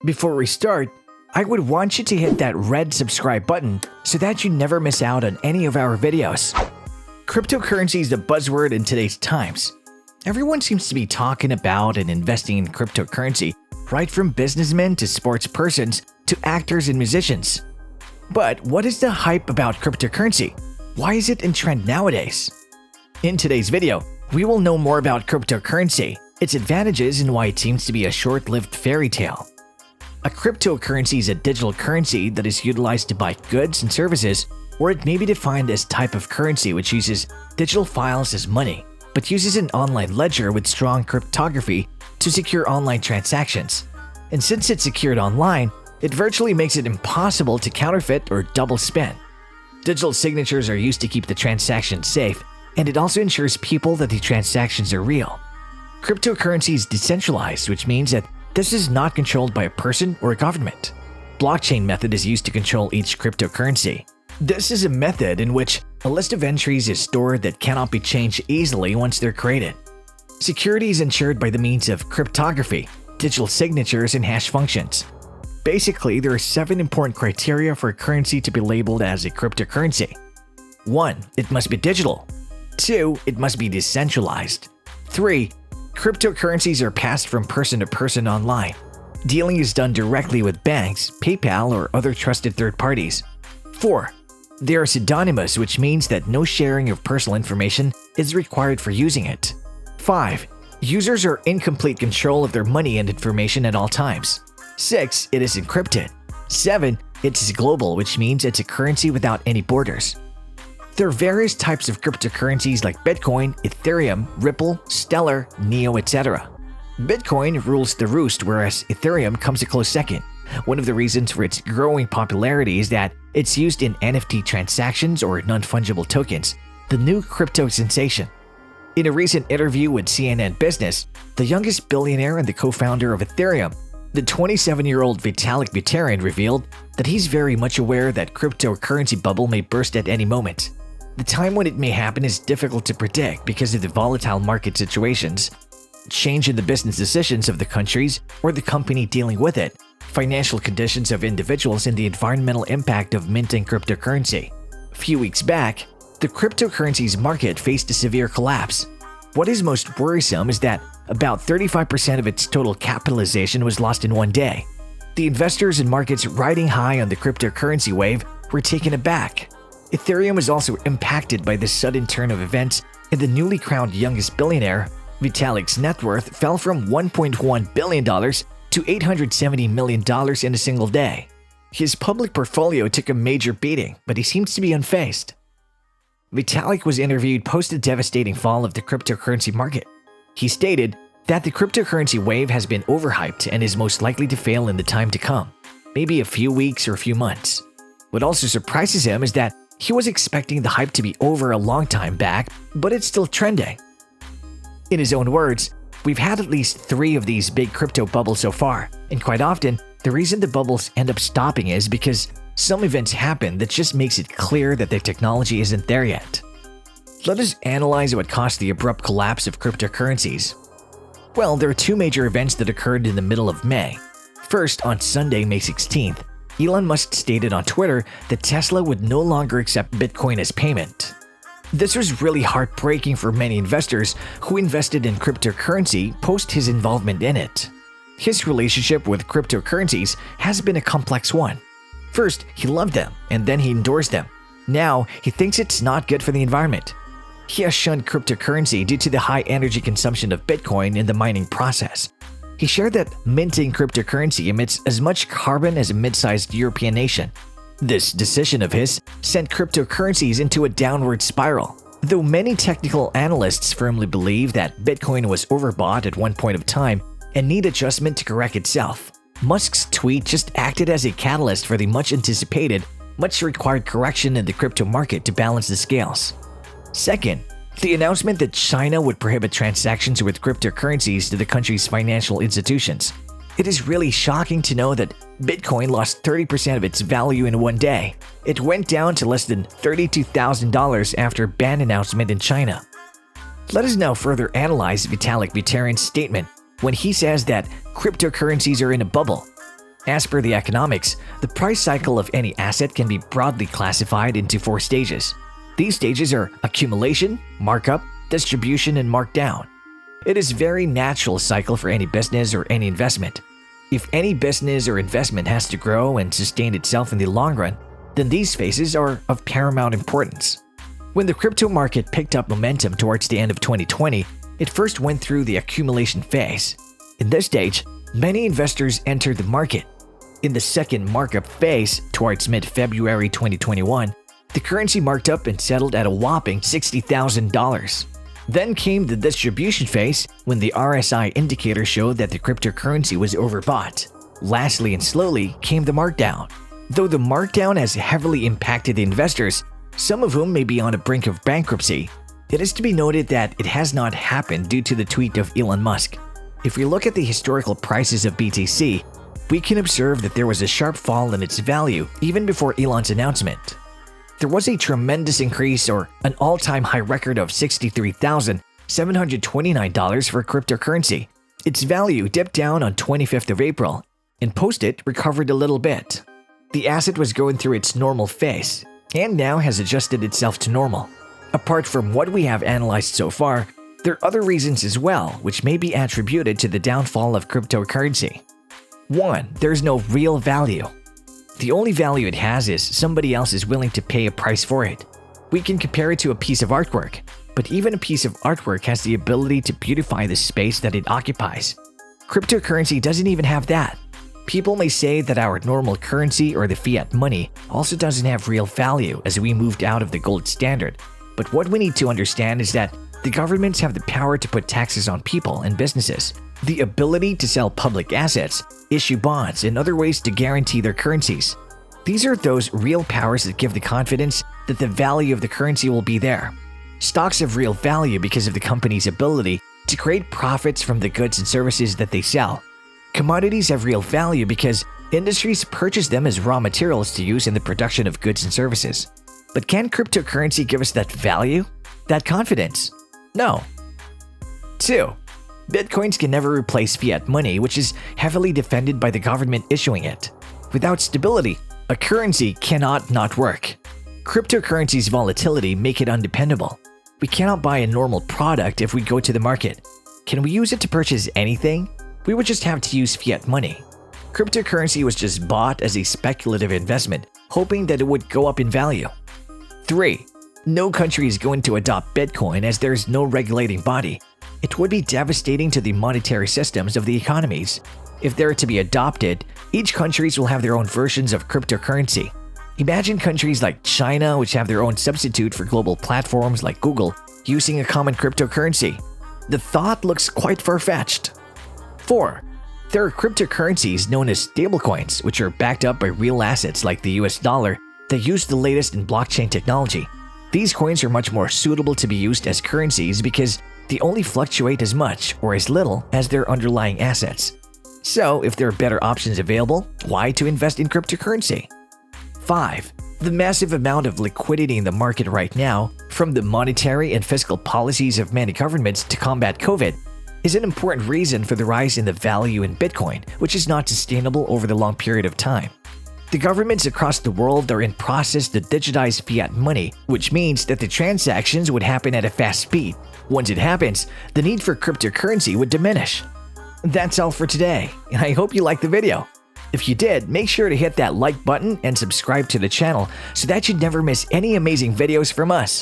Before we start, I would want you to hit that red subscribe button so that you never miss out on any of our videos. Cryptocurrency is the buzzword in today's times. Everyone seems to be talking about and investing in cryptocurrency, right from businessmen to sports persons to actors and musicians. But what is the hype about cryptocurrency? Why is it in trend nowadays? In today's video, we will know more about cryptocurrency, its advantages, and why it seems to be a short-lived fairy tale. A cryptocurrency is a digital currency that is utilized to buy goods and services, or it may be defined as type of currency which uses digital files as money, but uses an online ledger with strong cryptography to secure online transactions. And since it's secured online, it virtually makes it impossible to counterfeit or double spend. Digital signatures are used to keep the transaction safe, and it also ensures people that the transactions are real. Cryptocurrency is decentralized, which means that this is not controlled by a person or a government. Blockchain method is used to control each cryptocurrency. This is a method in which a list of entries is stored that cannot be changed easily once they're created. Security is ensured by the means of cryptography, digital signatures, and hash functions. Basically, there are 7 important criteria for a currency to be labeled as a cryptocurrency. 1. It must be digital. 2. It must be decentralized. 3. Cryptocurrencies are passed from person to person online. Dealing is done directly with banks, PayPal, or other trusted third parties. 4. They are pseudonymous, which means that no sharing of personal information is required for using it. 5. Users are in complete control of their money and information at all times. 6. It is encrypted. 7. It is global, which means it's a currency without any borders. There are various types of cryptocurrencies like Bitcoin, Ethereum, Ripple, Stellar, Neo, etc. Bitcoin rules the roost, whereas Ethereum comes a close second. One of the reasons for its growing popularity is that it's used in NFT transactions or non-fungible tokens, the new crypto sensation. In a recent interview with CNN Business, the youngest billionaire and the co-founder of Ethereum, the 27-year-old Vitalik Buterin, revealed that he's very much aware that cryptocurrency bubble may burst at any moment. The time when it may happen is difficult to predict because of the volatile market situations, change in the business decisions of the countries or the company dealing with it, financial conditions of individuals, and the environmental impact of minting cryptocurrency. A few weeks back, the cryptocurrencies market faced a severe collapse. What is most worrisome is that about 35% of its total capitalization was lost in one day. The investors and markets riding high on the cryptocurrency wave were taken aback. Ethereum was also impacted by this sudden turn of events, and the newly crowned youngest billionaire, Vitalik's net worth fell from $1.1 billion to $870 million in a single day. His public portfolio took a major beating, but he seems to be unfazed. Vitalik was interviewed post the devastating fall of the cryptocurrency market. He stated that the cryptocurrency wave has been overhyped and is most likely to fail in the time to come, maybe a few weeks or a few months. What also surprises him is that he was expecting the hype to be over a long time back, but it's still trending. In his own words, we've had at least 3 of these big crypto bubbles so far, and quite often, the reason the bubbles end up stopping is because some events happen that just makes it clear that the technology isn't there yet. Let us analyze what caused the abrupt collapse of cryptocurrencies. Well, there are 2 major events that occurred in the middle of May. First, on Sunday, May 16th, Elon Musk stated on Twitter that Tesla would no longer accept Bitcoin as payment. This was really heartbreaking for many investors who invested in cryptocurrency post his involvement in it. His relationship with cryptocurrencies has been a complex one. First, he loved them, and then he endorsed them. Now, he thinks it's not good for the environment. He has shunned cryptocurrency due to the high energy consumption of Bitcoin in the mining process. He shared that minting cryptocurrency emits as much carbon as a mid-sized European nation. This decision of his sent cryptocurrencies into a downward spiral. Though many technical analysts firmly believe that Bitcoin was overbought at one point of time and need adjustment to correct itself, Musk's tweet just acted as a catalyst for the much-anticipated, much-required correction in the crypto market to balance the scales. Second, the announcement that China would prohibit transactions with cryptocurrencies to the country's financial institutions. It is really shocking to know that Bitcoin lost 30% of its value in one day. It went down to less than $32,000 after a ban announcement in China. Let us now further analyze Vitalik Buterin's statement when he says that cryptocurrencies are in a bubble. As per the economics, the price cycle of any asset can be broadly classified into 4 stages. These stages are accumulation, markup, distribution, and markdown. It is a very natural cycle for any business or any investment. If any business or investment has to grow and sustain itself in the long run, then these phases are of paramount importance. When the crypto market picked up momentum towards the end of 2020, it first went through the accumulation phase. In this stage, many investors entered the market. In the second markup phase, towards mid-February 2021, the currency marked up and settled at a whopping $60,000. Then came the distribution phase, when the RSI indicator showed that the cryptocurrency was overbought. Lastly and slowly came the markdown. Though the markdown has heavily impacted the investors, some of whom may be on the brink of bankruptcy, it is to be noted that it has not happened due to the tweet of Elon Musk. If we look at the historical prices of BTC, we can observe that there was a sharp fall in its value even before Elon's announcement. There was a tremendous increase, or an all-time high record of $63,729 for cryptocurrency. Its value dipped down on 25th of April, and post-it recovered a little bit. The asset was going through its normal phase, and now has adjusted itself to normal. Apart from what we have analyzed so far, there are other reasons as well which may be attributed to the downfall of cryptocurrency. 1. There's no real value. The only value it has is somebody else is willing to pay a price for it. We can compare it to a piece of artwork, but even a piece of artwork has the ability to beautify the space that it occupies. Cryptocurrency doesn't even have that. People may say that our normal currency or the fiat money also doesn't have real value as we moved out of the gold standard. But what we need to understand is that the governments have the power to put taxes on people and businesses, the ability to sell public assets, issue bonds, and other ways to guarantee their currencies. These are those real powers that give the confidence that the value of the currency will be there. Stocks have real value because of the company's ability to create profits from the goods and services that they sell. Commodities have real value because industries purchase them as raw materials to use in the production of goods and services. But can cryptocurrency give us that value? That confidence? No. 2. Bitcoins can never replace fiat money, which is heavily defended by the government issuing it. Without stability, a currency cannot not work. Cryptocurrency's volatility make it undependable. We cannot buy a normal product if we go to the market. Can we use it to purchase anything? We would just have to use fiat money. Cryptocurrency was just bought as a speculative investment, hoping that it would go up in value. 3. No country is going to adopt Bitcoin as there is no regulating body. It would be devastating to the monetary systems of the economies. If they are to be adopted, each countries will have their own versions of cryptocurrency. Imagine countries like China, which have their own substitute for global platforms like Google, using a common cryptocurrency. The thought looks quite far-fetched. 4. There are cryptocurrencies known as stablecoins, which are backed up by real assets like the US dollar that use the latest in blockchain technology. These coins are much more suitable to be used as currencies because they only fluctuate as much or as little as their underlying assets. So, if there are better options available, why to invest in cryptocurrency? 5. The massive amount of liquidity in the market right now, from the monetary and fiscal policies of many governments to combat COVID, is an important reason for the rise in the value in Bitcoin, which is not sustainable over the long period of time. The governments across the world are in process to digitize fiat money, which means that the transactions would happen at a fast speed. Once it happens, the need for cryptocurrency would diminish. That's all for today, and I hope you liked the video. If you did, make sure to hit that like button and subscribe to the channel so that you never miss any amazing videos from us.